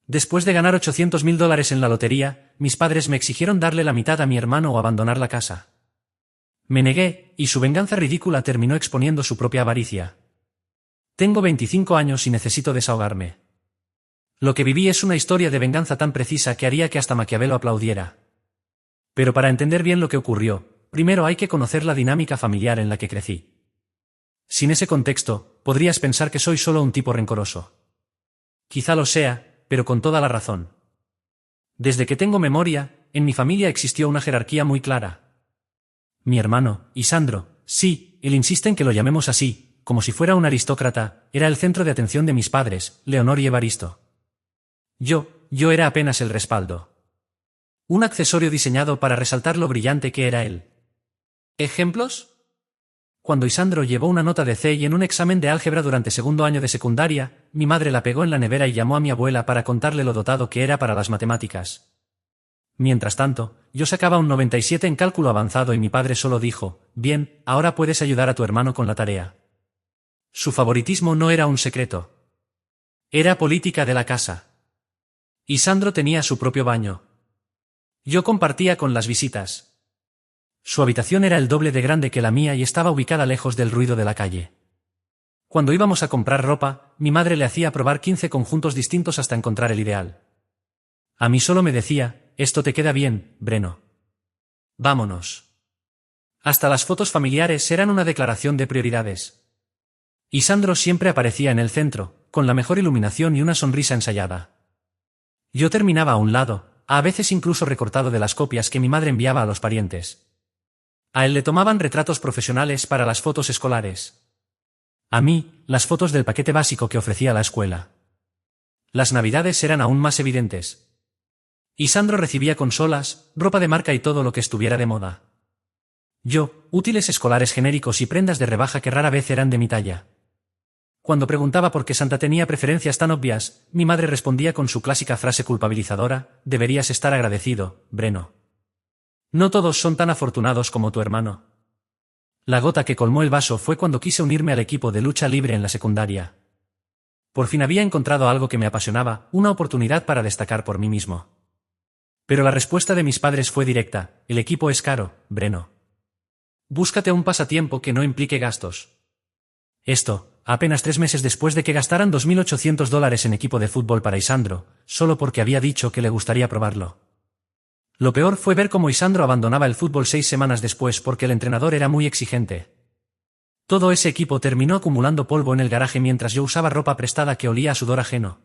Después de ganar $800.000 en la lotería, mis padres me exigieron darle la mitad a mi hermano o abandonar la casa. Me negué, y su venganza ridícula terminó exponiendo su propia avaricia. Tengo 25 años y necesito desahogarme. Lo que viví es una historia de venganza tan precisa que haría que hasta Maquiavelo aplaudiera. Pero para entender bien lo que ocurrió, primero hay que conocer la dinámica familiar en la que crecí. Sin ese contexto, podrías pensar que soy solo un tipo rencoroso. Quizá lo sea, pero con toda la razón. Desde que tengo memoria, en mi familia existió una jerarquía muy clara. Mi hermano, Isandro, sí, él insiste en que lo llamemos así, como si fuera un aristócrata, era el centro de atención de mis padres, Leonor y Evaristo. Yo era apenas el respaldo. Un accesorio diseñado para resaltar lo brillante que era él. ¿Ejemplos? Cuando Isandro llevó una nota de C y en un examen de álgebra durante segundo año de secundaria, mi madre la pegó en la nevera y llamó a mi abuela para contarle lo dotado que era para las matemáticas. Mientras tanto, yo sacaba un 97 en cálculo avanzado y mi padre solo dijo, bien, ahora puedes ayudar a tu hermano con la tarea. Su favoritismo no era un secreto. Era política de la casa. Isandro tenía su propio baño. Yo compartía con las visitas. Su habitación era el doble de grande que la mía y estaba ubicada lejos del ruido de la calle. Cuando íbamos a comprar ropa, mi madre le hacía probar 15 conjuntos distintos hasta encontrar el ideal. A mí solo me decía, esto te queda bien, Breno. Vámonos. Hasta las fotos familiares eran una declaración de prioridades. Isandro siempre aparecía en el centro, con la mejor iluminación y una sonrisa ensayada. Yo terminaba a un lado, a veces incluso recortado de las copias que mi madre enviaba a los parientes. A él le tomaban retratos profesionales para las fotos escolares. A mí, las fotos del paquete básico que ofrecía la escuela. Las navidades eran aún más evidentes. Isandro recibía consolas, ropa de marca y todo lo que estuviera de moda. Yo, útiles escolares genéricos y prendas de rebaja que rara vez eran de mi talla. Cuando preguntaba por qué Santa tenía preferencias tan obvias, mi madre respondía con su clásica frase culpabilizadora, deberías estar agradecido, Breno. No todos son tan afortunados como tu hermano. La gota que colmó el vaso fue cuando quise unirme al equipo de lucha libre en la secundaria. Por fin había encontrado algo que me apasionaba, una oportunidad para destacar por mí mismo. Pero la respuesta de mis padres fue directa, el equipo es caro, Breno. Búscate un pasatiempo que no implique gastos. Esto, apenas 3 meses después de que gastaran $2.800 en equipo de fútbol para Isandro, solo porque había dicho que le gustaría probarlo. Lo peor fue ver cómo Isandro abandonaba el fútbol 6 semanas después porque el entrenador era muy exigente. Todo ese equipo terminó acumulando polvo en el garaje mientras yo usaba ropa prestada que olía a sudor ajeno.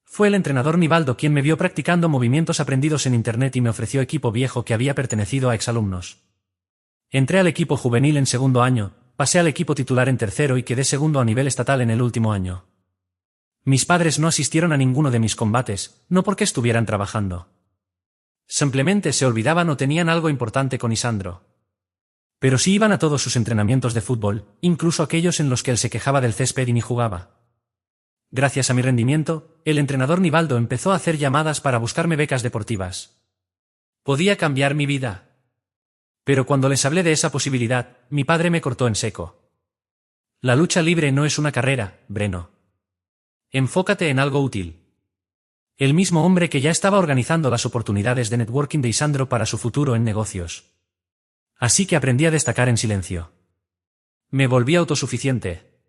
Fue el entrenador Nivaldo quien me vio practicando movimientos aprendidos en internet y me ofreció equipo viejo que había pertenecido a exalumnos. Entré al equipo juvenil en segundo año, pasé al equipo titular en tercero y quedé segundo a nivel estatal en el último año. Mis padres no asistieron a ninguno de mis combates, no porque estuvieran trabajando. Simplemente se olvidaban o tenían algo importante con Isandro. Pero sí iban a todos sus entrenamientos de fútbol, incluso aquellos en los que él se quejaba del césped y ni jugaba. Gracias a mi rendimiento, el entrenador Nivaldo empezó a hacer llamadas para buscarme becas deportivas. Podía cambiar mi vida. Pero cuando les hablé de esa posibilidad, mi padre me cortó en seco. La lucha libre no es una carrera, Breno. Enfócate en algo útil. El mismo hombre que ya estaba organizando las oportunidades de networking de Isandro para su futuro en negocios. Así que aprendí a destacar en silencio. Me volví autosuficiente.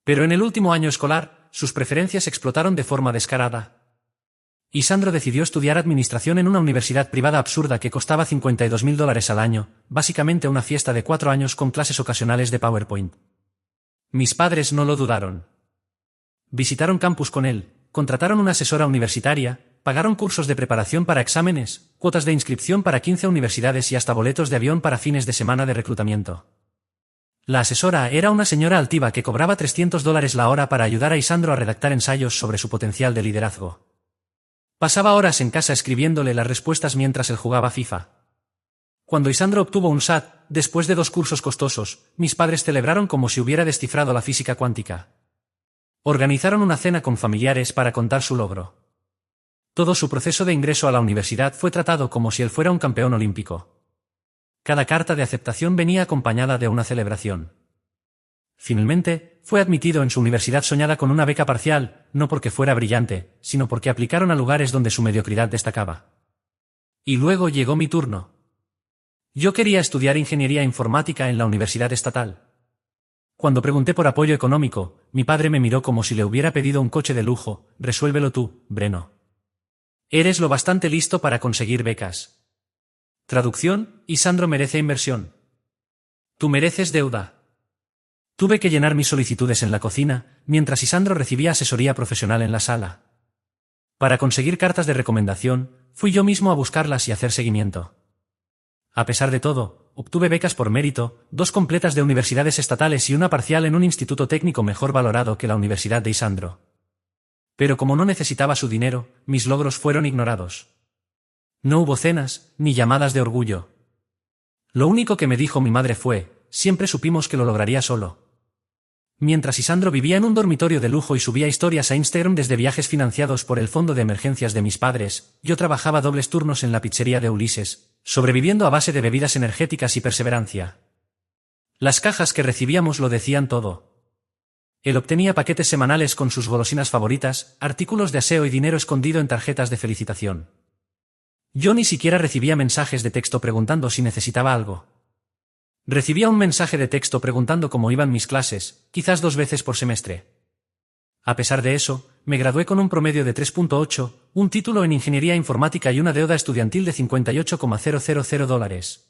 Pero en el último año escolar, sus preferencias explotaron de forma descarada. Isandro decidió estudiar administración en una universidad privada absurda que costaba $52.000 al año, básicamente una fiesta de 4 años con clases ocasionales de PowerPoint. Mis padres no lo dudaron. Visitaron campus con él, contrataron una asesora universitaria, pagaron cursos de preparación para exámenes, cuotas de inscripción para 15 universidades y hasta boletos de avión para fines de semana de reclutamiento. La asesora era una señora altiva que cobraba $300 la hora para ayudar a Isandro a redactar ensayos sobre su potencial de liderazgo. Pasaba horas en casa escribiéndole las respuestas mientras él jugaba FIFA. Cuando Isandro obtuvo un SAT, después de 2 cursos costosos, mis padres celebraron como si hubiera descifrado la física cuántica. Organizaron una cena con familiares para contar su logro. Todo su proceso de ingreso a la universidad fue tratado como si él fuera un campeón olímpico. Cada carta de aceptación venía acompañada de una celebración. Finalmente, fue admitido en su universidad soñada con una beca parcial, no porque fuera brillante, sino porque aplicaron a lugares donde su mediocridad destacaba. Y luego llegó mi turno. Yo quería estudiar ingeniería informática en la universidad estatal. Cuando pregunté por apoyo económico, mi padre me miró como si le hubiera pedido un coche de lujo. Resuélvelo tú, Breno. Eres lo bastante listo para conseguir becas. Traducción: Isandro merece inversión. Tú mereces deuda. Tuve que llenar mis solicitudes en la cocina, mientras Isandro recibía asesoría profesional en la sala. Para conseguir cartas de recomendación, fui yo mismo a buscarlas y hacer seguimiento. A pesar de todo, obtuve becas por mérito, 2 completas de universidades estatales y una parcial en un instituto técnico mejor valorado que la Universidad de Isandro. Pero como no necesitaba su dinero, mis logros fueron ignorados. No hubo cenas, ni llamadas de orgullo. Lo único que me dijo mi madre fue: siempre supimos que lo lograría solo. Mientras Isandro vivía en un dormitorio de lujo y subía historias a Instagram desde viajes financiados por el fondo de emergencias de mis padres, yo trabajaba dobles turnos en la pizzería de Ulises, sobreviviendo a base de bebidas energéticas y perseverancia. Las cajas que recibíamos lo decían todo. Él obtenía paquetes semanales con sus golosinas favoritas, artículos de aseo y dinero escondido en tarjetas de felicitación. Yo ni siquiera recibía mensajes de texto preguntando si necesitaba algo. Recibía un mensaje de texto preguntando cómo iban mis clases, quizás 2 veces por semestre. A pesar de eso, me gradué con un promedio de 3.8, un título en ingeniería informática y una deuda estudiantil de $58,000.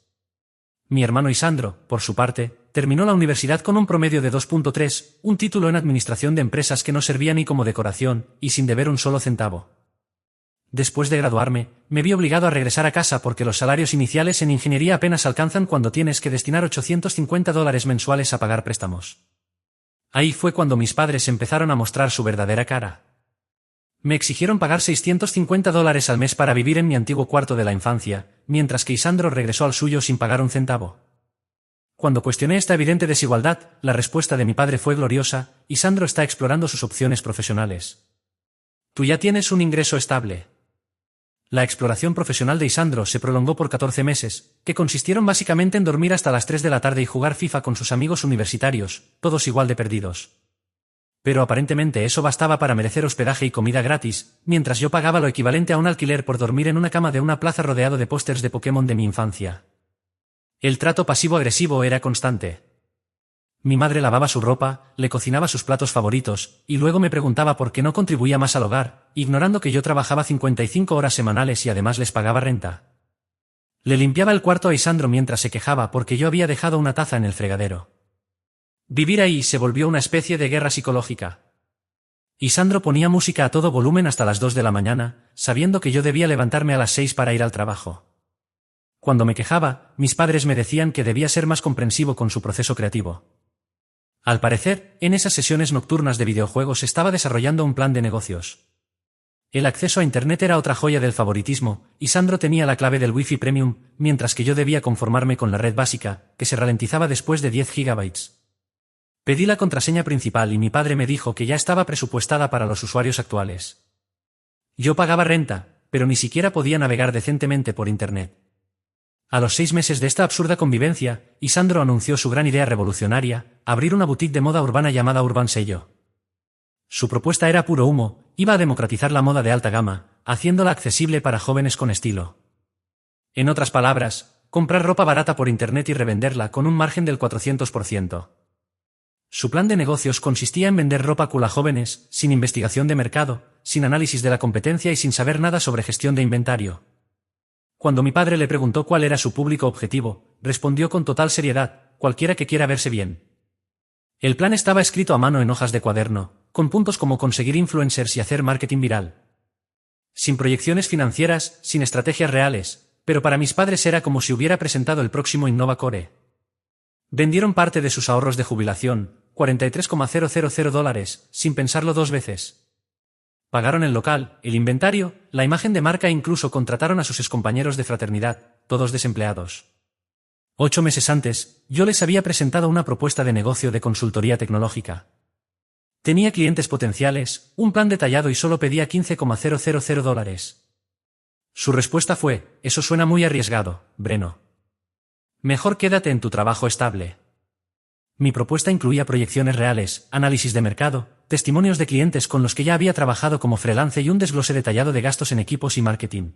Mi hermano Isandro, por su parte, terminó la universidad con un promedio de 2.3, un título en administración de empresas que no servía ni como decoración, y sin deber un solo centavo. Después de graduarme, me vi obligado a regresar a casa porque los salarios iniciales en ingeniería apenas alcanzan cuando tienes que destinar $850 mensuales a pagar préstamos. Ahí fue cuando mis padres empezaron a mostrar su verdadera cara. Me exigieron pagar $650 al mes para vivir en mi antiguo cuarto de la infancia, mientras que Isandro regresó al suyo sin pagar un centavo. Cuando cuestioné esta evidente desigualdad, la respuesta de mi padre fue gloriosa: Isandro está explorando sus opciones profesionales. Tú ya tienes un ingreso estable. La exploración profesional de Isandro se prolongó por 14 meses, que consistieron básicamente en dormir hasta las 3 de la tarde y jugar FIFA con sus amigos universitarios, todos igual de perdidos. Pero aparentemente eso bastaba para merecer hospedaje y comida gratis, mientras yo pagaba lo equivalente a un alquiler por dormir en una cama de una plaza rodeado de pósters de Pokémon de mi infancia. El trato pasivo-agresivo era constante. Mi madre lavaba su ropa, le cocinaba sus platos favoritos, y luego me preguntaba por qué no contribuía más al hogar, ignorando que yo trabajaba 55 horas semanales y además les pagaba renta. Le limpiaba el cuarto a Isandro mientras se quejaba porque yo había dejado una taza en el fregadero. Vivir ahí se volvió una especie de guerra psicológica. Isandro ponía música a todo volumen hasta las 2 de la mañana, sabiendo que yo debía levantarme a las 6 para ir al trabajo. Cuando me quejaba, mis padres me decían que debía ser más comprensivo con su proceso creativo. Al parecer, en esas sesiones nocturnas de videojuegos estaba desarrollando un plan de negocios. El acceso a Internet era otra joya del favoritismo, y Isandro tenía la clave del Wi-Fi Premium, mientras que yo debía conformarme con la red básica, que se ralentizaba después de 10 GB. Pedí la contraseña principal y mi padre me dijo que ya estaba presupuestada para los usuarios actuales. Yo pagaba renta, pero ni siquiera podía navegar decentemente por Internet. A los 6 meses de esta absurda convivencia, Isandro anunció su gran idea revolucionaria: abrir una boutique de moda urbana llamada Urban Sello. Su propuesta era puro humo: iba a democratizar la moda de alta gama, haciéndola accesible para jóvenes con estilo. En otras palabras, comprar ropa barata por Internet y revenderla con un margen del 400%. Su plan de negocios consistía en vender ropa cool a jóvenes, sin investigación de mercado, sin análisis de la competencia y sin saber nada sobre gestión de inventario. Cuando mi padre le preguntó cuál era su público objetivo, respondió con total seriedad: cualquiera que quiera verse bien. El plan estaba escrito a mano en hojas de cuaderno, con puntos como conseguir influencers y hacer marketing viral. Sin proyecciones financieras, sin estrategias reales, pero para mis padres era como si hubiera presentado el próximo Innova Core. Vendieron parte de sus ahorros de jubilación, $43,000, sin pensarlo 2 veces. Pagaron el local, el inventario, la imagen de marca e incluso contrataron a sus excompañeros de fraternidad, todos desempleados. 8 meses antes, yo les había presentado una propuesta de negocio de consultoría tecnológica. Tenía clientes potenciales, un plan detallado y solo pedía $15,000. Su respuesta fue: eso suena muy arriesgado, Breno. Mejor quédate en tu trabajo estable. Mi propuesta incluía proyecciones reales, análisis de mercado, testimonios de clientes con los que ya había trabajado como freelance y un desglose detallado de gastos en equipos y marketing.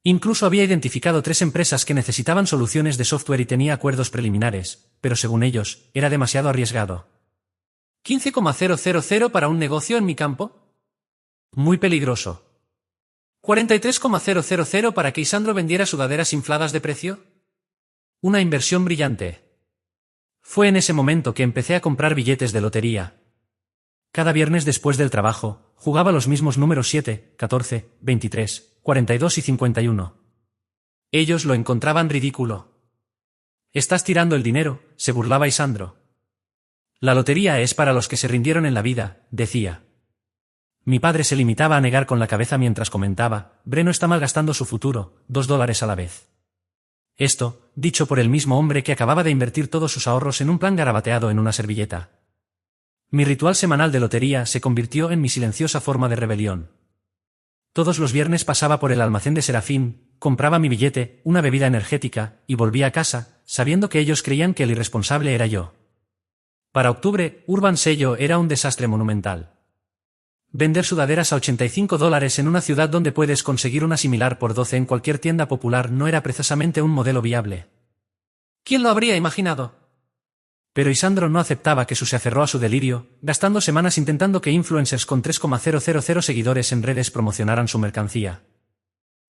Incluso había identificado 3 empresas que necesitaban soluciones de software y tenía acuerdos preliminares, pero según ellos, era demasiado arriesgado. ¿15,000 para un negocio en mi campo? Muy peligroso. ¿43,000 para que Isandro vendiera sudaderas infladas de precio? Una inversión brillante. Fue en ese momento que empecé a comprar billetes de lotería. Cada viernes después del trabajo, jugaba los mismos números 7, 14, 23, 42 y 51. Ellos lo encontraban ridículo. «Estás tirando el dinero», se burlaba Isandro. «La lotería es para los que se rindieron en la vida», decía. Mi padre se limitaba a negar con la cabeza mientras comentaba, «Breno está malgastando su futuro, $2 a la vez». Esto, dicho por el mismo hombre que acababa de invertir todos sus ahorros en un plan garabateado en una servilleta. Mi ritual semanal de lotería se convirtió en mi silenciosa forma de rebelión. Todos los viernes pasaba por el almacén de Serafín, compraba mi billete, una bebida energética, y volvía a casa, sabiendo que ellos creían que el irresponsable era yo. Para octubre, Urban Sello era un desastre monumental. Vender sudaderas a $85 en una ciudad donde puedes conseguir una similar por 12 en cualquier tienda popular no era precisamente un modelo viable. ¿Quién lo habría imaginado? Pero Isandro no aceptaba que se aferró a su delirio, gastando semanas intentando que influencers con 3,000 seguidores en redes promocionaran su mercancía.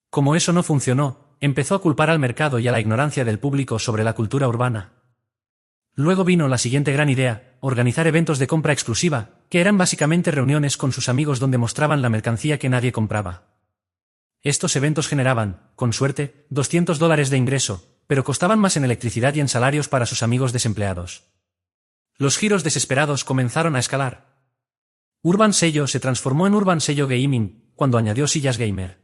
Como eso no funcionó, empezó a culpar al mercado y a la ignorancia del público sobre la cultura urbana. Luego vino la siguiente gran idea, organizar eventos de compra exclusiva, que eran básicamente reuniones con sus amigos donde mostraban la mercancía que nadie compraba. Estos eventos generaban, con suerte, $200 de ingreso, pero costaban más en electricidad y en salarios para sus amigos desempleados. Los giros desesperados comenzaron a escalar. Urban Sello se transformó en Urban Sello Gaming, cuando añadió sillas gamer.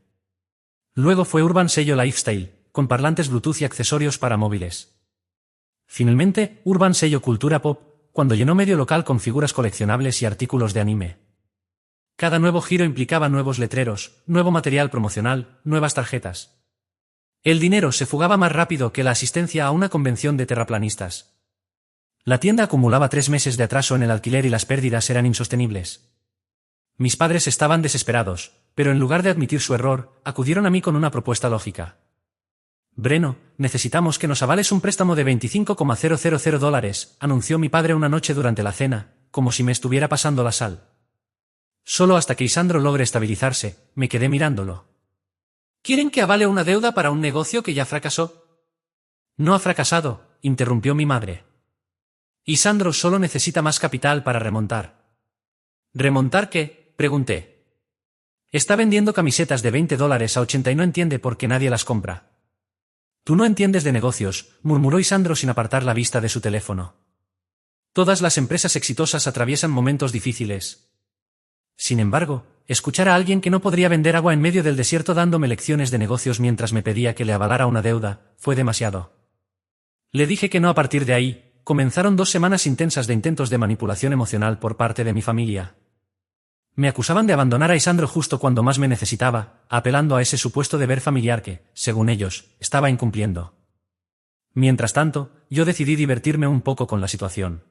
Luego fue Urban Sello Lifestyle, con parlantes Bluetooth y accesorios para móviles. Finalmente, Urban Sello Cultura Pop, cuando llenó medio local con figuras coleccionables y artículos de anime. Cada nuevo giro implicaba nuevos letreros, nuevo material promocional, nuevas tarjetas. El dinero se fugaba más rápido que la asistencia a una convención de terraplanistas. La tienda acumulaba 3 meses de atraso en el alquiler y las pérdidas eran insostenibles. Mis padres estaban desesperados, pero en lugar de admitir su error, acudieron a mí con una propuesta lógica. «Breno, necesitamos que nos avales un préstamo de $25,000», anunció mi padre una noche durante la cena, como si me estuviera pasando la sal. Solo hasta que Isandro logre estabilizarse, me quedé mirándolo. «¿Quieren que avale una deuda para un negocio que ya fracasó?» «No ha fracasado», interrumpió mi madre. «Isandro solo necesita más capital para remontar». «¿Remontar qué?», pregunté. «Está vendiendo camisetas de $20 a 80 y no entiende por qué nadie las compra». «Tú no entiendes de negocios», murmuró Isandro sin apartar la vista de su teléfono. «Todas las empresas exitosas atraviesan momentos difíciles». Sin embargo, escuchar a alguien que no podría vender agua en medio del desierto dándome lecciones de negocios mientras me pedía que le avalara una deuda, fue demasiado. Le dije que no. A partir de ahí, comenzaron 2 semanas intensas de intentos de manipulación emocional por parte de mi familia. Me acusaban de abandonar a Isandro justo cuando más me necesitaba, apelando a ese supuesto deber familiar que, según ellos, estaba incumpliendo. Mientras tanto, yo decidí divertirme un poco con la situación.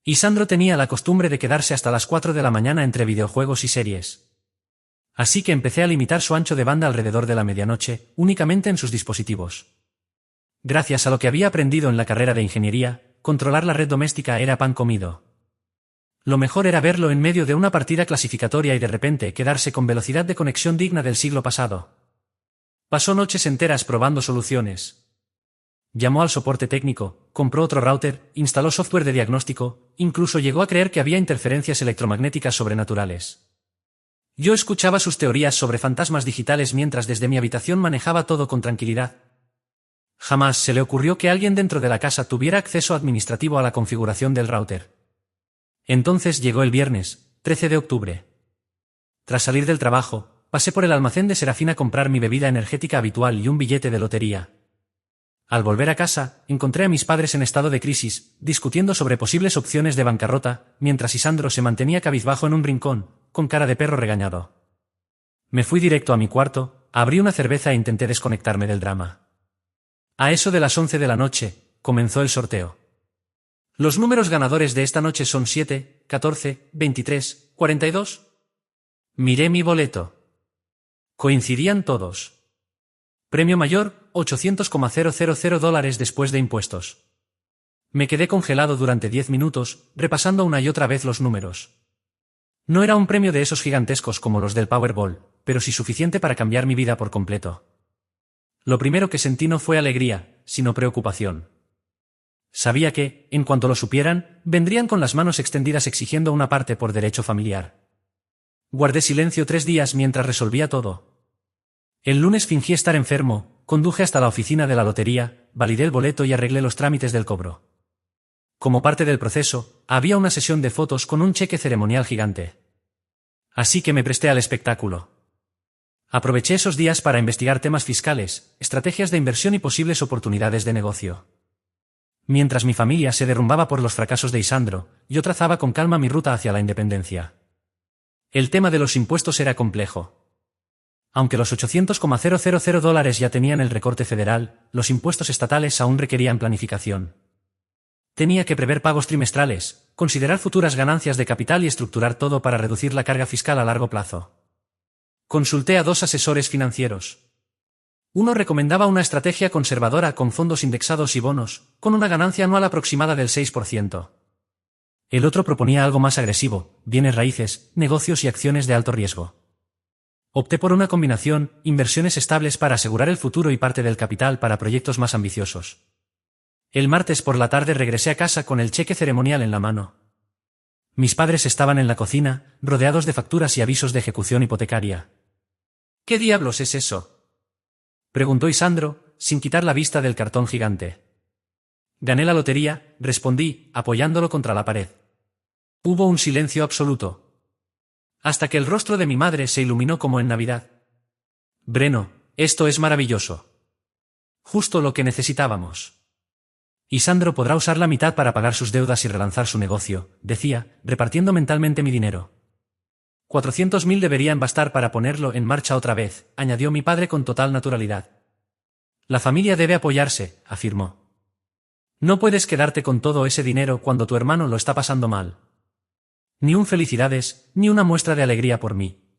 Isandro tenía la costumbre de quedarse hasta las 4 de la mañana entre videojuegos y series. Así que empecé a limitar su ancho de banda alrededor de la medianoche, únicamente en sus dispositivos. Gracias a lo que había aprendido en la carrera de ingeniería, controlar la red doméstica era pan comido. Lo mejor era verlo en medio de una partida clasificatoria y de repente quedarse con velocidad de conexión digna del siglo pasado. Pasó noches enteras probando soluciones. Llamó al soporte técnico, compró otro router, instaló software de diagnóstico, incluso llegó a creer que había interferencias electromagnéticas sobrenaturales. Yo escuchaba sus teorías sobre fantasmas digitales mientras desde mi habitación manejaba todo con tranquilidad. Jamás se le ocurrió que alguien dentro de la casa tuviera acceso administrativo a la configuración del router. Entonces llegó el viernes, 13 de octubre. Tras salir del trabajo, pasé por el almacén de Serafín a comprar mi bebida energética habitual y un billete de lotería. Al volver a casa, encontré a mis padres en estado de crisis, discutiendo sobre posibles opciones de bancarrota, mientras Isandro se mantenía cabizbajo en un rincón, con cara de perro regañado. Me fui directo a mi cuarto, abrí una cerveza e intenté desconectarme del drama. A eso de las 11 de la noche, comenzó el sorteo. Los números ganadores de esta noche son 7, 14, 23, 42. Miré mi boleto. Coincidían todos. Premio mayor, $800,000 después de impuestos. Me quedé congelado durante 10 minutos, repasando una y otra vez los números. No era un premio de esos gigantescos como los del Powerball, pero sí suficiente para cambiar mi vida por completo. Lo primero que sentí no fue alegría, sino preocupación. Sabía que, en cuanto lo supieran, vendrían con las manos extendidas exigiendo una parte por derecho familiar. Guardé silencio 3 días mientras resolvía todo. El lunes fingí estar enfermo, conduje hasta la oficina de la lotería, validé el boleto y arreglé los trámites del cobro. Como parte del proceso, había una sesión de fotos con un cheque ceremonial gigante. Así que me presté al espectáculo. Aproveché esos días para investigar temas fiscales, estrategias de inversión y posibles oportunidades de negocio. Mientras mi familia se derrumbaba por los fracasos de Isandro, yo trazaba con calma mi ruta hacia la independencia. El tema de los impuestos era complejo. Aunque los $800,000 ya tenían el recorte federal, los impuestos estatales aún requerían planificación. Tenía que prever pagos trimestrales, considerar futuras ganancias de capital y estructurar todo para reducir la carga fiscal a largo plazo. Consulté a 2 asesores financieros. Uno recomendaba una estrategia conservadora con fondos indexados y bonos, con una ganancia anual aproximada del 6%. El otro proponía algo más agresivo, bienes raíces, negocios y acciones de alto riesgo. Opté por una combinación, inversiones estables para asegurar el futuro y parte del capital para proyectos más ambiciosos. El martes por la tarde regresé a casa con el cheque ceremonial en la mano. Mis padres estaban en la cocina, rodeados de facturas y avisos de ejecución hipotecaria. ¿Qué diablos es eso?, preguntó Isandro, sin quitar la vista del cartón gigante. Gané la lotería, respondí, apoyándolo contra la pared. Hubo un silencio absoluto. Hasta que el rostro de mi madre se iluminó como en Navidad. Breno, esto es maravilloso. Justo lo que necesitábamos. Isandro podrá usar la mitad para pagar sus deudas y relanzar su negocio, decía, repartiendo mentalmente mi dinero. 400.000 deberían bastar para ponerlo en marcha otra vez, añadió mi padre con total naturalidad. La familia debe apoyarse, afirmó. No puedes quedarte con todo ese dinero cuando tu hermano lo está pasando mal. Ni un felicidades, ni una muestra de alegría por mí.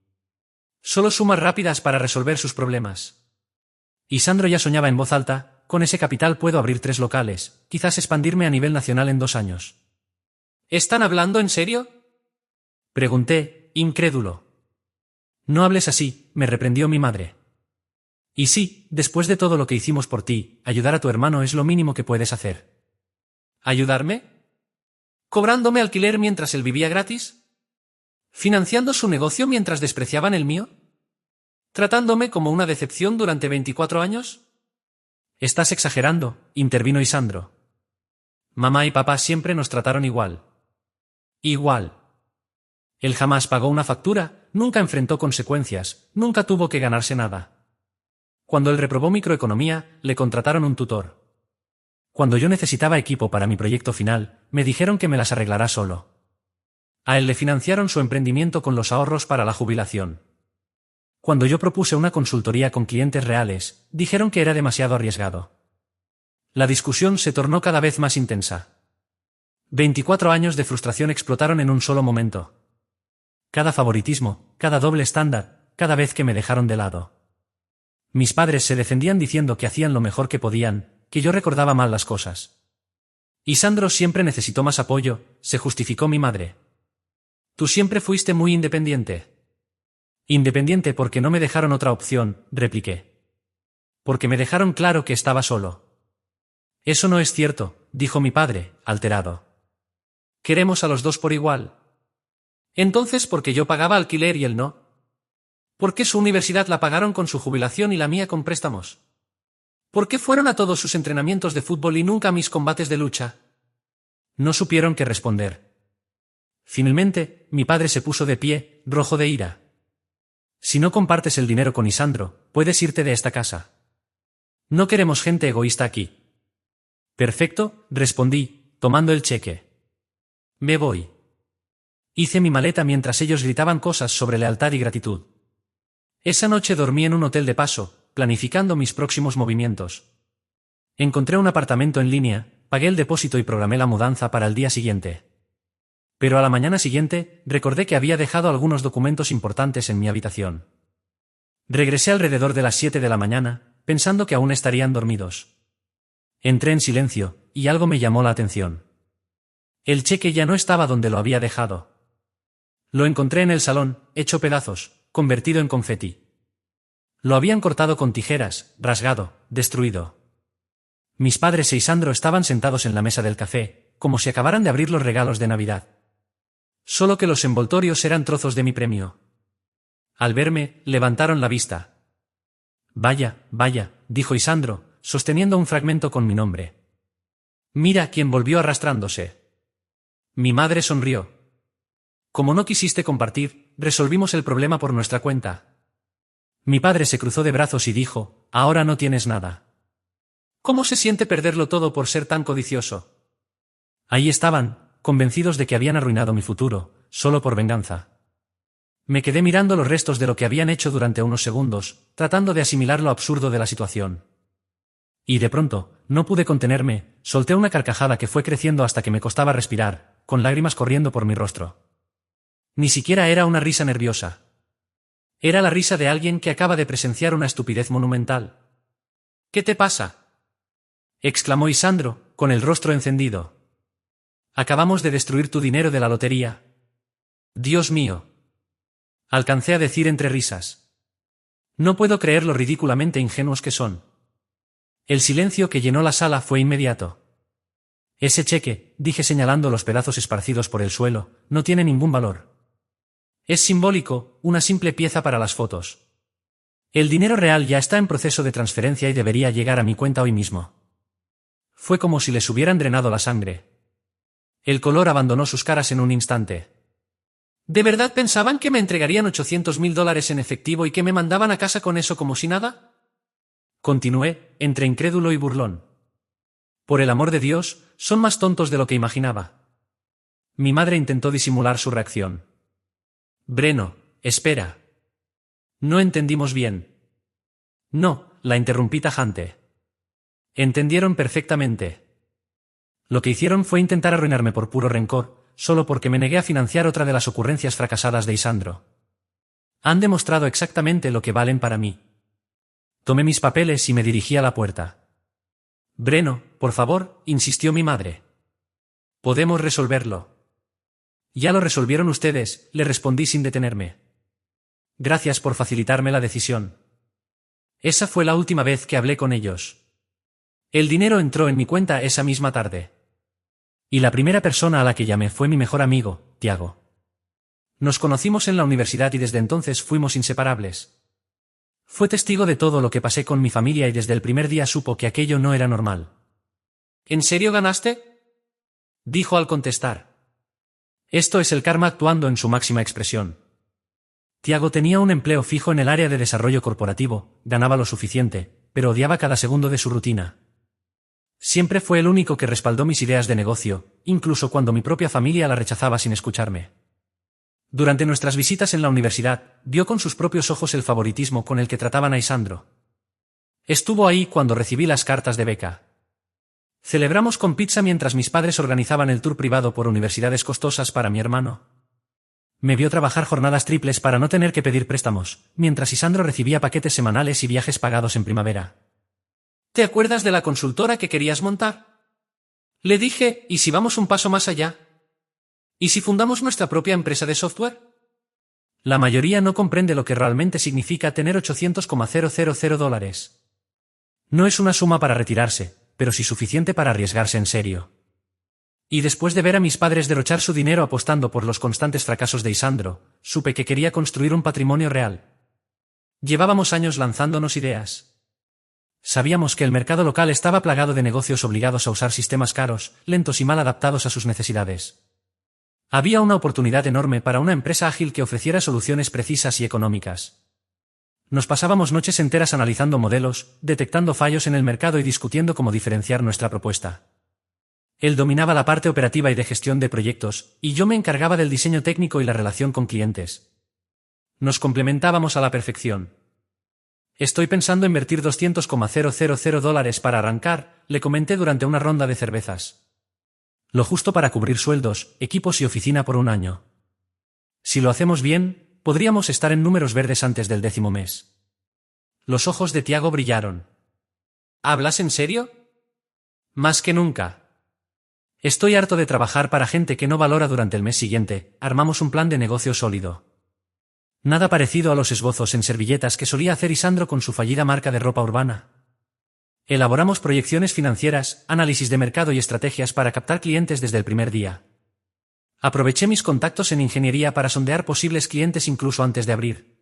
Solo sumas rápidas para resolver sus problemas. Isandro ya soñaba en voz alta, con ese capital puedo abrir 3 locales, quizás expandirme a nivel nacional en 2 años. ¿Están hablando en serio?, pregunté, incrédulo. No hables así, me reprendió mi madre. Y sí, después de todo lo que hicimos por ti, ayudar a tu hermano es lo mínimo que puedes hacer. ¿Ayudarme? ¿Cobrándome alquiler mientras él vivía gratis? ¿Financiando su negocio mientras despreciaban el mío? ¿Tratándome como una decepción durante 24 años? Estás exagerando, intervino Isandro. Mamá y papá siempre nos trataron igual. Igual. Él jamás pagó una factura, nunca enfrentó consecuencias, nunca tuvo que ganarse nada. Cuando él reprobó microeconomía, le contrataron un tutor. Cuando yo necesitaba equipo para mi proyecto final, me dijeron que me las arreglará solo. A él le financiaron su emprendimiento con los ahorros para la jubilación. Cuando yo propuse una consultoría con clientes reales, dijeron que era demasiado arriesgado. La discusión se tornó cada vez más intensa. 24 años de frustración explotaron en un solo momento. Cada favoritismo, cada doble estándar, cada vez que me dejaron de lado. Mis padres se defendían diciendo que hacían lo mejor que podían, que yo recordaba mal las cosas. Isandro siempre necesitó más apoyo, se justificó mi madre. Tú siempre fuiste muy independiente. Independiente porque no me dejaron otra opción, repliqué. Porque me dejaron claro que estaba solo. Eso no es cierto, dijo mi padre, alterado. Queremos a los 2 por igual. Entonces, ¿por qué yo pagaba alquiler y él no? ¿Por qué su universidad la pagaron con su jubilación y la mía con préstamos? ¿Por qué fueron a todos sus entrenamientos de fútbol y nunca a mis combates de lucha? No supieron qué responder. Finalmente, mi padre se puso de pie, rojo de ira. Si no compartes el dinero con Isandro, puedes irte de esta casa. No queremos gente egoísta aquí. Perfecto, respondí, tomando el cheque. Me voy. Hice mi maleta mientras ellos gritaban cosas sobre lealtad y gratitud. Esa noche dormí en un hotel de paso, planificando mis próximos movimientos. Encontré un apartamento en línea, pagué el depósito y programé la mudanza para el día siguiente. Pero a la mañana siguiente, recordé que había dejado algunos documentos importantes en mi habitación. Regresé alrededor de las 7 de la mañana, pensando que aún estarían dormidos. Entré en silencio, y algo me llamó la atención. El cheque ya no estaba donde lo había dejado. Lo encontré en el salón, hecho pedazos, convertido en confeti. Lo habían cortado con tijeras, rasgado, destruido. Mis padres e Isandro estaban sentados en la mesa del café, como si acabaran de abrir los regalos de Navidad. Solo que los envoltorios eran trozos de mi premio. Al verme, levantaron la vista. Vaya, vaya, dijo Isandro, sosteniendo un fragmento con mi nombre. Mira quién volvió arrastrándose. Mi madre sonrió. Como no quisiste compartir, resolvimos el problema por nuestra cuenta. Mi padre se cruzó de brazos y dijo, ahora no tienes nada. ¿Cómo se siente perderlo todo por ser tan codicioso? Ahí estaban, convencidos de que habían arruinado mi futuro, solo por venganza. Me quedé mirando los restos de lo que habían hecho durante unos segundos, tratando de asimilar lo absurdo de la situación. Y de pronto, no pude contenerme, solté una carcajada que fue creciendo hasta que me costaba respirar, con lágrimas corriendo por mi rostro. Ni siquiera era una risa nerviosa. Era la risa de alguien que acaba de presenciar una estupidez monumental. ¿Qué te pasa?, exclamó Isandro, con el rostro encendido. Acabamos de destruir tu dinero de la lotería. Dios mío. Alcancé a decir entre risas. No puedo creer lo ridículamente ingenuos que son. El silencio que llenó la sala fue inmediato. Ese cheque, dije señalando los pedazos esparcidos por el suelo, no tiene ningún valor. Es simbólico, una simple pieza para las fotos. El dinero real ya está en proceso de transferencia y debería llegar a mi cuenta hoy mismo. Fue como si les hubieran drenado la sangre. El color abandonó sus caras en un instante. ¿De verdad pensaban que me entregarían $800.000 en efectivo y que me mandaban a casa con eso como si nada? Continué, entre incrédulo y burlón. Por el amor de Dios, son más tontos de lo que imaginaba. Mi madre intentó disimular su reacción. Breno, espera. No entendimos bien. No, la interrumpí tajante. Entendieron perfectamente. Lo que hicieron fue intentar arruinarme por puro rencor, solo porque me negué a financiar otra de las ocurrencias fracasadas de Isandro. Han demostrado exactamente lo que valen para mí. Tomé mis papeles y me dirigí a la puerta. Breno, por favor, insistió mi madre. Podemos resolverlo. Ya lo resolvieron ustedes, le respondí sin detenerme. Gracias por facilitarme la decisión. Esa fue la última vez que hablé con ellos. El dinero entró en mi cuenta esa misma tarde. Y la primera persona a la que llamé fue mi mejor amigo, Tiago. Nos conocimos en la universidad y desde entonces fuimos inseparables. Fue testigo de todo lo que pasé con mi familia y desde el primer día supo que aquello no era normal. ¿En serio ganaste?, dijo al contestar. Esto es el karma actuando en su máxima expresión. Tiago tenía un empleo fijo en el área de desarrollo corporativo, ganaba lo suficiente, pero odiaba cada segundo de su rutina. Siempre fue el único que respaldó mis ideas de negocio, incluso cuando mi propia familia la rechazaba sin escucharme. Durante nuestras visitas en la universidad, vio con sus propios ojos el favoritismo con el que trataban a Isandro. Estuvo ahí cuando recibí las cartas de beca. Celebramos con pizza mientras mis padres organizaban el tour privado por universidades costosas para mi hermano. Me vio trabajar jornadas triples para no tener que pedir préstamos, mientras Isandro recibía paquetes semanales y viajes pagados en primavera. ¿Te acuerdas de la consultora que querías montar? Le dije, ¿y si vamos un paso más allá? ¿Y si fundamos nuestra propia empresa de software? La mayoría no comprende lo que realmente significa tener $800,000. No es una suma para retirarse, pero sí suficiente para arriesgarse en serio. Y después de ver a mis padres derrochar su dinero apostando por los constantes fracasos de Isandro, supe que quería construir un patrimonio real. Llevábamos años lanzándonos ideas. Sabíamos que el mercado local estaba plagado de negocios obligados a usar sistemas caros, lentos y mal adaptados a sus necesidades. Había una oportunidad enorme para una empresa ágil que ofreciera soluciones precisas y económicas. Nos pasábamos noches enteras analizando modelos, detectando fallos en el mercado y discutiendo cómo diferenciar nuestra propuesta. Él dominaba la parte operativa y de gestión de proyectos, y yo me encargaba del diseño técnico y la relación con clientes. Nos complementábamos a la perfección. Estoy pensando invertir $200,000 para arrancar, le comenté durante una ronda de cervezas. Lo justo para cubrir sueldos, equipos y oficina por un año. Si lo hacemos bien, podríamos estar en números verdes antes del 10º mes. Los ojos de Tiago brillaron. ¿Hablas en serio? Más que nunca. Estoy harto de trabajar para gente que no valora. Durante el mes siguiente, armamos un plan de negocio sólido. Nada parecido a los esbozos en servilletas que solía hacer Isandro con su fallida marca de ropa urbana. Elaboramos proyecciones financieras, análisis de mercado y estrategias para captar clientes desde el primer día. Aproveché mis contactos en ingeniería para sondear posibles clientes incluso antes de abrir.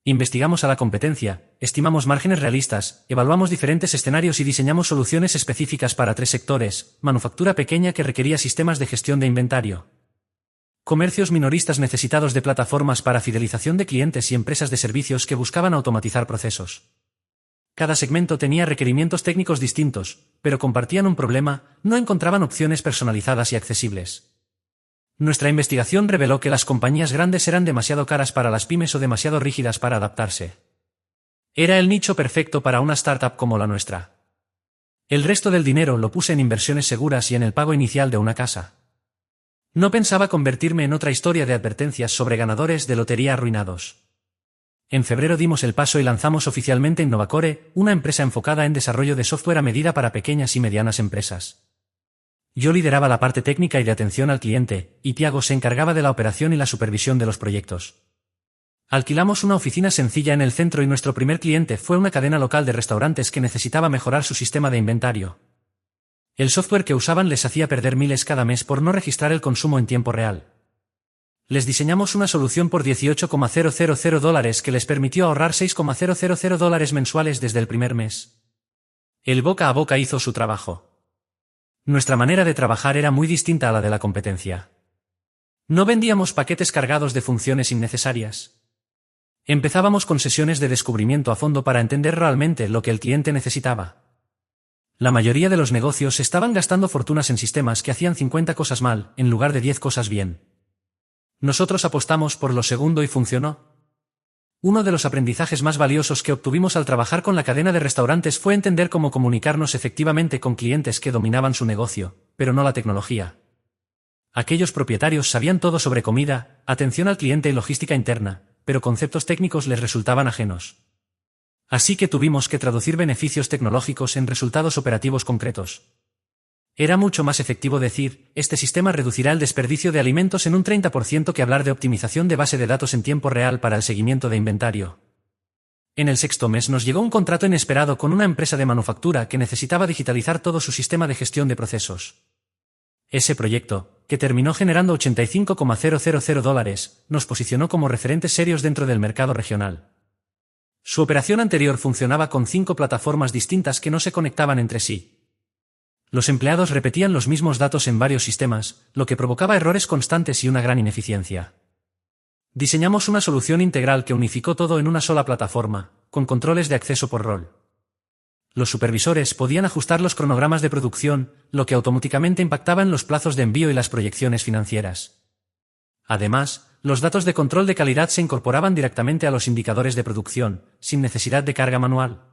Investigamos a la competencia, estimamos márgenes realistas, evaluamos diferentes escenarios y diseñamos soluciones específicas para 3 sectores: manufactura pequeña que requería sistemas de gestión de inventario, comercios minoristas necesitados de plataformas para fidelización de clientes y empresas de servicios que buscaban automatizar procesos. Cada segmento tenía requerimientos técnicos distintos, pero compartían un problema: no encontraban opciones personalizadas y accesibles. Nuestra investigación reveló que las compañías grandes eran demasiado caras para las pymes o demasiado rígidas para adaptarse. Era el nicho perfecto para una startup como la nuestra. El resto del dinero lo puse en inversiones seguras y en el pago inicial de una casa. No pensaba convertirme en otra historia de advertencias sobre ganadores de lotería arruinados. En febrero dimos el paso y lanzamos oficialmente Innovacore, una empresa enfocada en desarrollo de software a medida para pequeñas y medianas empresas. Yo lideraba la parte técnica y de atención al cliente, y Tiago se encargaba de la operación y la supervisión de los proyectos. Alquilamos una oficina sencilla en el centro y nuestro primer cliente fue una cadena local de restaurantes que necesitaba mejorar su sistema de inventario. El software que usaban les hacía perder miles cada mes por no registrar el consumo en tiempo real. Les diseñamos una solución por $18,000 que les permitió ahorrar $6,000 mensuales desde el primer mes. El boca a boca hizo su trabajo. Nuestra manera de trabajar era muy distinta a la de la competencia. No vendíamos paquetes cargados de funciones innecesarias. Empezábamos con sesiones de descubrimiento a fondo para entender realmente lo que el cliente necesitaba. La mayoría de los negocios estaban gastando fortunas en sistemas que hacían 50 cosas mal, en lugar de 10 cosas bien. Nosotros apostamos por lo segundo y funcionó. Uno de los aprendizajes más valiosos que obtuvimos al trabajar con la cadena de restaurantes fue entender cómo comunicarnos efectivamente con clientes que dominaban su negocio, pero no la tecnología. Aquellos propietarios sabían todo sobre comida, atención al cliente y logística interna, pero conceptos técnicos les resultaban ajenos. Así que tuvimos que traducir beneficios tecnológicos en resultados operativos concretos. Era mucho más efectivo decir: este sistema reducirá el desperdicio de alimentos en un 30% que hablar de optimización de base de datos en tiempo real para el seguimiento de inventario. En el 6º mes nos llegó un contrato inesperado con una empresa de manufactura que necesitaba digitalizar todo su sistema de gestión de procesos. Ese proyecto, que terminó generando $85,000, nos posicionó como referentes serios dentro del mercado regional. Su operación anterior funcionaba con 5 plataformas distintas que no se conectaban entre sí. Los empleados repetían los mismos datos en varios sistemas, lo que provocaba errores constantes y una gran ineficiencia. Diseñamos una solución integral que unificó todo en una sola plataforma, con controles de acceso por rol. Los supervisores podían ajustar los cronogramas de producción, lo que automáticamente impactaba en los plazos de envío y las proyecciones financieras. Además, los datos de control de calidad se incorporaban directamente a los indicadores de producción, sin necesidad de carga manual.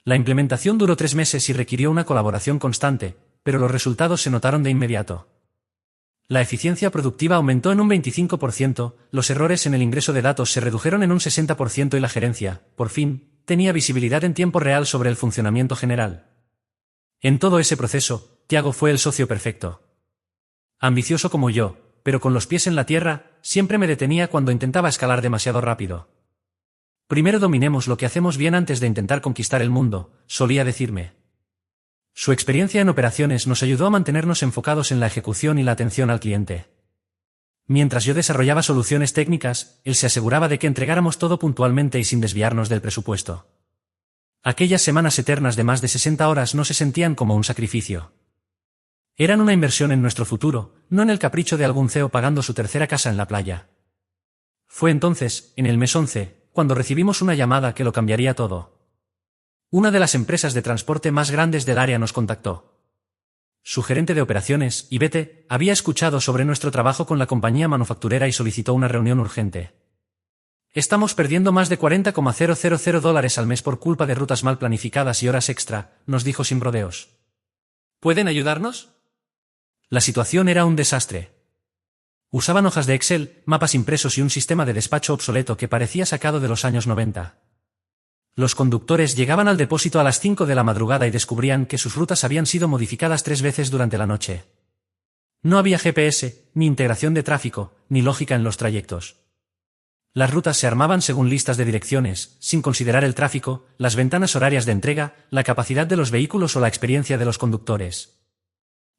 La implementación duró 3 meses y requirió una colaboración constante, pero los resultados se notaron de inmediato. La eficiencia productiva aumentó en un 25%, los errores en el ingreso de datos se redujeron en un 60% y la gerencia, por fin, tenía visibilidad en tiempo real sobre el funcionamiento general. En todo ese proceso, Tiago fue el socio perfecto. Ambicioso como yo, pero con los pies en la tierra, siempre me detenía cuando intentaba escalar demasiado rápido. Primero dominemos lo que hacemos bien antes de intentar conquistar el mundo, solía decirme. Su experiencia en operaciones nos ayudó a mantenernos enfocados en la ejecución y la atención al cliente. Mientras yo desarrollaba soluciones técnicas, él se aseguraba de que entregáramos todo puntualmente y sin desviarnos del presupuesto. Aquellas semanas eternas de más de 60 horas no se sentían como un sacrificio. Eran una inversión en nuestro futuro, no en el capricho de algún CEO pagando su tercera casa en la playa. Fue entonces, en el mes 11, cuando recibimos una llamada que lo cambiaría todo. Una de las empresas de transporte más grandes del área nos contactó. Su gerente de operaciones, Ivete, había escuchado sobre nuestro trabajo con la compañía manufacturera y solicitó una reunión urgente. Estamos perdiendo más de $40,000 al mes por culpa de rutas mal planificadas y horas extra, nos dijo sin rodeos. ¿Pueden ayudarnos? La situación era un desastre. Usaban hojas de Excel, mapas impresos y un sistema de despacho obsoleto que parecía sacado de los años 90. Los conductores llegaban al depósito a las 5 de la madrugada y descubrían que sus rutas habían sido modificadas 3 veces durante la noche. No había GPS, ni integración de tráfico, ni lógica en los trayectos. Las rutas se armaban según listas de direcciones, sin considerar el tráfico, las ventanas horarias de entrega, la capacidad de los vehículos o la experiencia de los conductores.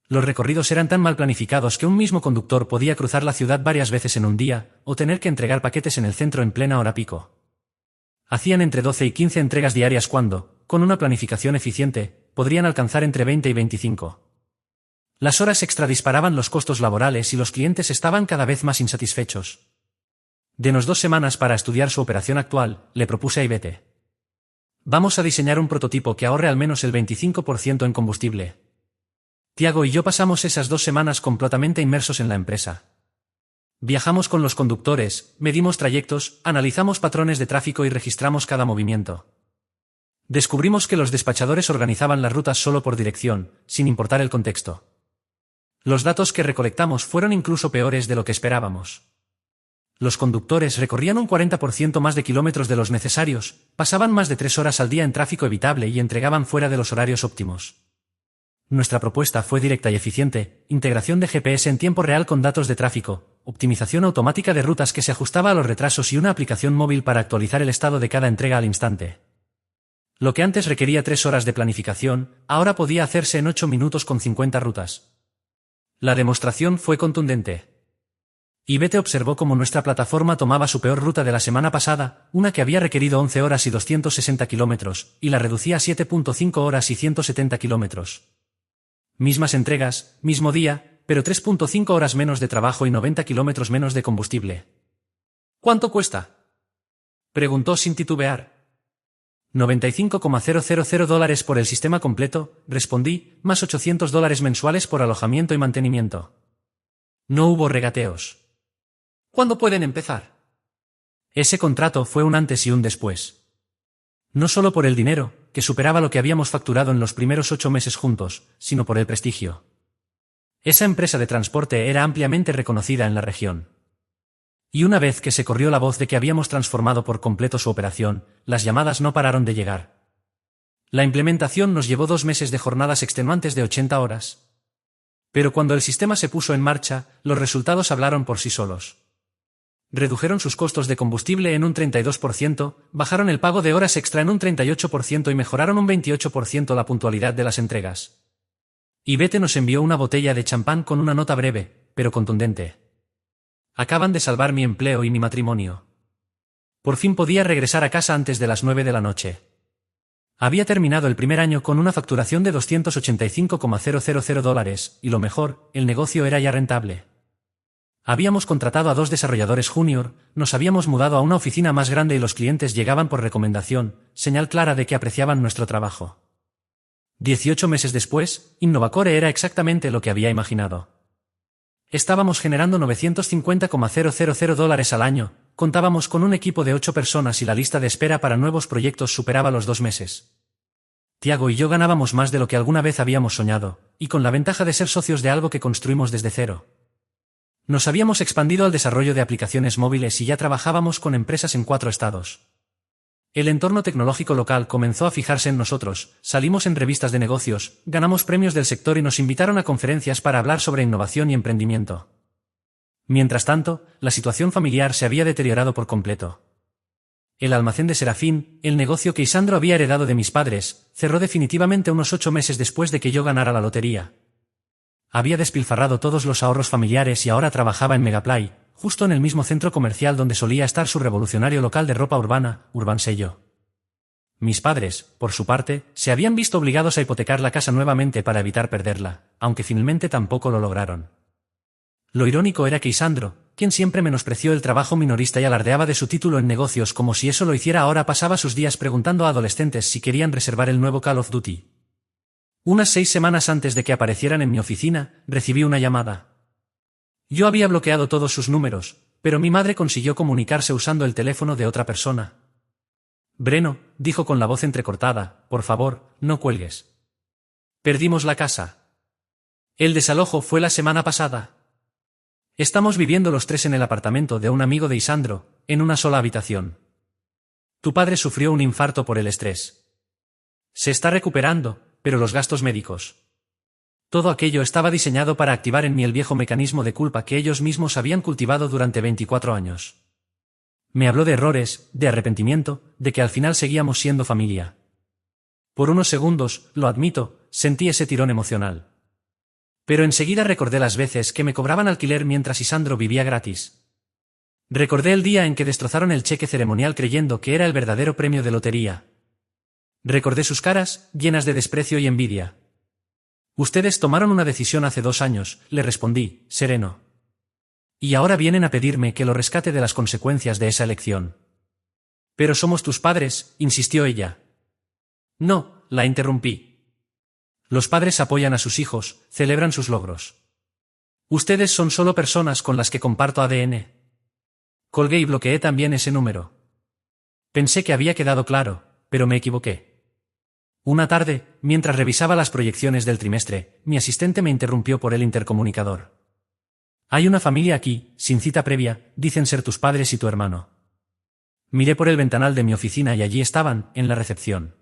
Los recorridos eran tan mal planificados que un mismo conductor podía cruzar la ciudad varias veces en un día, o tener que entregar paquetes en el centro en plena hora pico. Hacían entre 12 y 15 entregas diarias cuando, con una planificación eficiente, podrían alcanzar entre 20 y 25. Las horas extra disparaban los costos laborales y los clientes estaban cada vez más insatisfechos. Denos 2 semanas para estudiar su operación actual, le propuse a Ivete. Vamos a diseñar un prototipo que ahorre al menos el 25% en combustible. Tiago y yo pasamos esas 2 semanas completamente inmersos en la empresa. Viajamos con los conductores, medimos trayectos, analizamos patrones de tráfico y registramos cada movimiento. Descubrimos que los despachadores organizaban las rutas solo por dirección, sin importar el contexto. Los datos que recolectamos fueron incluso peores de lo que esperábamos. Los conductores recorrían un 40% más de kilómetros de los necesarios, pasaban más de 3 horas al día en tráfico evitable y entregaban fuera de los horarios óptimos. Nuestra propuesta fue directa y eficiente: integración de GPS en tiempo real con datos de tráfico, optimización automática de rutas que se ajustaba a los retrasos y una aplicación móvil para actualizar el estado de cada entrega al instante. Lo que antes requería 3 horas de planificación, ahora podía hacerse en 8 minutos con 50 rutas. La demostración fue contundente. Ivete observó cómo nuestra plataforma tomaba su peor ruta de la semana pasada, una que había requerido 11 horas y 260 kilómetros, y la reducía a 7.5 horas y 170 kilómetros. Mismas entregas, mismo día, pero 3.5 horas menos de trabajo y 90 kilómetros menos de combustible. ¿Cuánto cuesta?, preguntó sin titubear. $95,000 por el sistema completo, respondí, más $800 mensuales por alojamiento y mantenimiento. No hubo regateos. ¿Cuándo pueden empezar? Ese contrato fue un antes y un después. No solo por el dinero, que superaba lo que habíamos facturado en los primeros 8 meses juntos, sino por el prestigio. Esa empresa de transporte era ampliamente reconocida en la región. Y una vez que se corrió la voz de que habíamos transformado por completo su operación, las llamadas no pararon de llegar. La implementación nos llevó 2 meses de jornadas extenuantes de 80 horas. Pero cuando el sistema se puso en marcha, los resultados hablaron por sí solos. Redujeron sus costos de combustible en un 32%, bajaron el pago de horas extra en un 38% y mejoraron un 28% la puntualidad de las entregas. Ivete nos envió una botella de champán con una nota breve, pero contundente. Acaban de salvar mi empleo y mi matrimonio. Por fin podía regresar a casa antes de las 9 de la noche. Había terminado el primer año con una facturación de $285,000 y lo mejor, el negocio era ya rentable. Habíamos contratado a 2 desarrolladores junior, nos habíamos mudado a una oficina más grande y los clientes llegaban por recomendación, señal clara de que apreciaban nuestro trabajo. 18 meses después, Innovacore era exactamente lo que había imaginado. Estábamos generando $950,000 al año, contábamos con un equipo de 8 personas y la lista de espera para nuevos proyectos superaba los 2 meses. Tiago y yo ganábamos más de lo que alguna vez habíamos soñado, y con la ventaja de ser socios de algo que construimos desde cero. Nos habíamos expandido al desarrollo de aplicaciones móviles y ya trabajábamos con empresas en 4 estados. El entorno tecnológico local comenzó a fijarse en nosotros, salimos en revistas de negocios, ganamos premios del sector y nos invitaron a conferencias para hablar sobre innovación y emprendimiento. Mientras tanto, la situación familiar se había deteriorado por completo. El almacén de Serafín, el negocio que Isandro había heredado de mis padres, cerró definitivamente unos 8 meses después de que yo ganara la lotería. Había despilfarrado todos los ahorros familiares y ahora trabajaba en Megaplay, justo en el mismo centro comercial donde solía estar su revolucionario local de ropa urbana, Urban Sello. Mis padres, por su parte, se habían visto obligados a hipotecar la casa nuevamente para evitar perderla, aunque finalmente tampoco lo lograron. Lo irónico era que Isandro, quien siempre menospreció el trabajo minorista y alardeaba de su título en negocios como si eso lo hiciera ahora, pasaba sus días preguntando a adolescentes si querían reservar el nuevo Call of Duty. Unas 6 semanas antes de que aparecieran en mi oficina, recibí una llamada. Yo había bloqueado todos sus números, pero mi madre consiguió comunicarse usando el teléfono de otra persona. Breno, dijo con la voz entrecortada, por favor, no cuelgues. Perdimos la casa. El desalojo fue la semana pasada. Estamos viviendo los tres en el apartamento de un amigo de Isandro, en una sola habitación. Tu padre sufrió un infarto por el estrés. Se está recuperando, pero los gastos médicos. Todo aquello estaba diseñado para activar en mí el viejo mecanismo de culpa que ellos mismos habían cultivado durante 24 años. Me habló de errores, de arrepentimiento, de que al final seguíamos siendo familia. Por unos segundos, lo admito, sentí ese tirón emocional. Pero enseguida recordé las veces que me cobraban alquiler mientras Isandro vivía gratis. Recordé el día en que destrozaron el cheque ceremonial creyendo que era el verdadero premio de lotería. Recordé sus caras, llenas de desprecio y envidia. Ustedes tomaron una decisión hace 2 años, le respondí, sereno. Y ahora vienen a pedirme que lo rescate de las consecuencias de esa elección. Pero somos tus padres, insistió ella. No, la interrumpí. Los padres apoyan a sus hijos, celebran sus logros. Ustedes son solo personas con las que comparto ADN. Colgué y bloqueé también ese número. Pensé que había quedado claro, pero me equivoqué. Una tarde, mientras revisaba las proyecciones del trimestre, mi asistente me interrumpió por el intercomunicador. Hay una familia aquí, sin cita previa, dicen ser tus padres y tu hermano. Miré por el ventanal de mi oficina y allí estaban, en la recepción.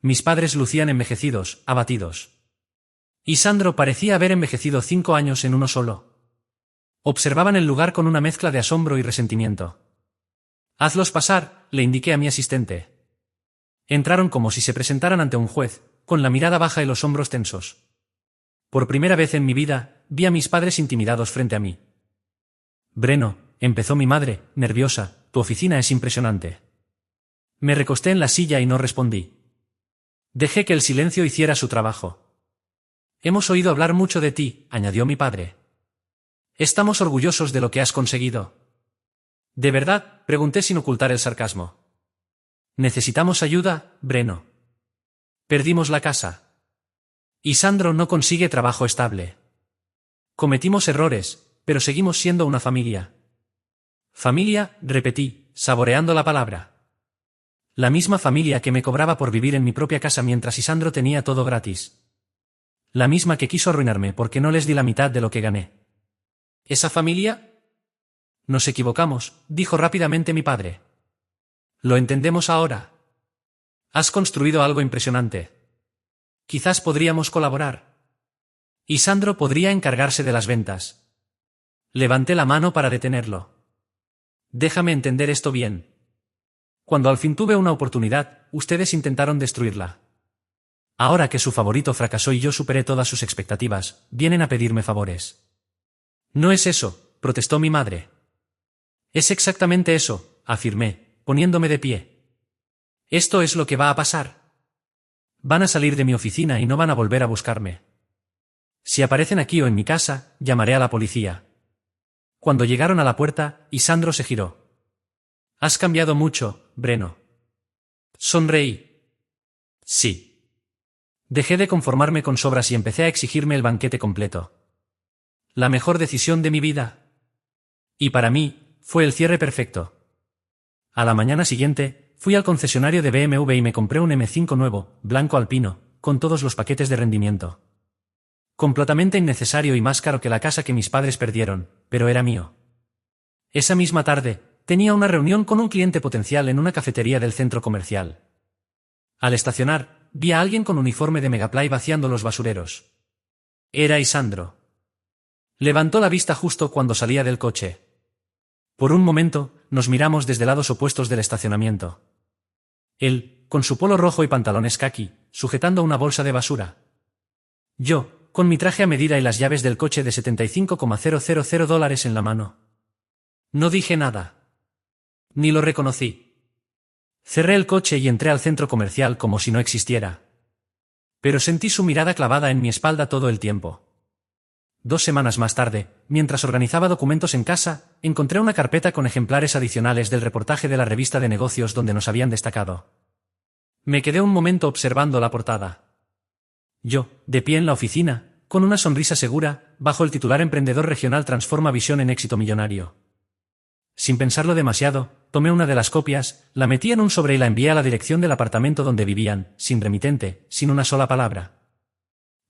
Mis padres lucían envejecidos, abatidos. Isandro parecía haber envejecido 5 años en uno solo. Observaban el lugar con una mezcla de asombro y resentimiento. Hazlos pasar, le indiqué a mi asistente. Entraron como si se presentaran ante un juez, con la mirada baja y los hombros tensos. Por primera vez en mi vida, vi a mis padres intimidados frente a mí. Breno, empezó mi madre, nerviosa, tu oficina es impresionante. Me recosté en la silla y no respondí. Dejé que el silencio hiciera su trabajo. Hemos oído hablar mucho de ti, añadió mi padre. Estamos orgullosos de lo que has conseguido. ¿De verdad?, pregunté sin ocultar el sarcasmo. ¿Necesitamos ayuda, Breno? Perdimos la casa. Isandro no consigue trabajo estable. Cometimos errores, pero seguimos siendo una familia. Familia, repetí, saboreando la palabra. La misma familia que me cobraba por vivir en mi propia casa mientras Isandro tenía todo gratis. La misma que quiso arruinarme porque no les di la mitad de lo que gané. ¿Esa familia? Nos equivocamos, dijo rápidamente mi padre. Lo entendemos ahora. Has construido algo impresionante. Quizás podríamos colaborar. Isandro podría encargarse de las ventas. Levanté la mano para detenerlo. Déjame entender esto bien. Cuando al fin tuve una oportunidad, ustedes intentaron destruirla. Ahora que su favorito fracasó y yo superé todas sus expectativas, vienen a pedirme favores. No es eso, protestó mi madre. Es exactamente eso, afirmé, poniéndome de pie. Esto es lo que va a pasar. Van a salir de mi oficina y no van a volver a buscarme. Si aparecen aquí o en mi casa, llamaré a la policía. Cuando llegaron a la puerta, Isandro se giró. Has cambiado mucho, Breno. Sonreí. Sí. Dejé de conformarme con sobras y empecé a exigirme el banquete completo. La mejor decisión de mi vida. Y para mí, fue el cierre perfecto. A la mañana siguiente, fui al concesionario de BMW y me compré un M5 nuevo, blanco alpino, con todos los paquetes de rendimiento. Completamente innecesario y más caro que la casa que mis padres perdieron, pero era mío. Esa misma tarde, tenía una reunión con un cliente potencial en una cafetería del centro comercial. Al estacionar, vi a alguien con uniforme de Megaplay vaciando los basureros. Era Isandro. Levantó la vista justo cuando salía del coche. Por un momento, nos miramos desde lados opuestos del estacionamiento. Él, con su polo rojo y pantalones caqui, sujetando una bolsa de basura. Yo, con mi traje a medida y las llaves del coche de $75,000 en la mano. No dije nada. Ni lo reconocí. Cerré el coche y entré al centro comercial como si no existiera. Pero sentí su mirada clavada en mi espalda todo el tiempo. 2 semanas más tarde, mientras organizaba documentos en casa, encontré una carpeta con ejemplares adicionales del reportaje de la revista de negocios donde nos habían destacado. Me quedé un momento observando la portada. Yo, de pie en la oficina, con una sonrisa segura, bajo el titular Emprendedor Regional transforma visión en éxito millonario. Sin pensarlo demasiado, tomé una de las copias, la metí en un sobre y la envié a la dirección del apartamento donde vivían, sin remitente, sin una sola palabra.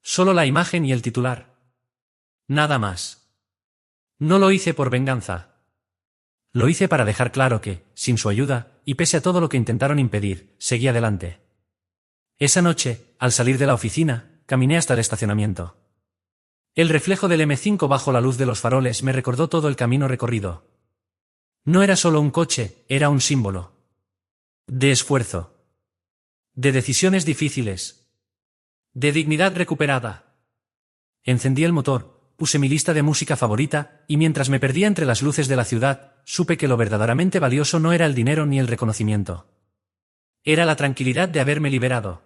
Solo la imagen y el titular. Nada más. No lo hice por venganza. Lo hice para dejar claro que, sin su ayuda, y pese a todo lo que intentaron impedir, seguí adelante. Esa noche, al salir de la oficina, caminé hasta el estacionamiento. El reflejo del M5 bajo la luz de los faroles me recordó todo el camino recorrido. No era solo un coche, era un símbolo. De esfuerzo. De decisiones difíciles. De dignidad recuperada. Encendí el motor, puse mi lista de música favorita, y mientras me perdía entre las luces de la ciudad, supe que lo verdaderamente valioso no era el dinero ni el reconocimiento. Era la tranquilidad de haberme liberado.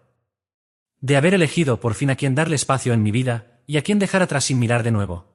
De haber elegido por fin a quien darle espacio en mi vida, y a quien dejar atrás sin mirar de nuevo.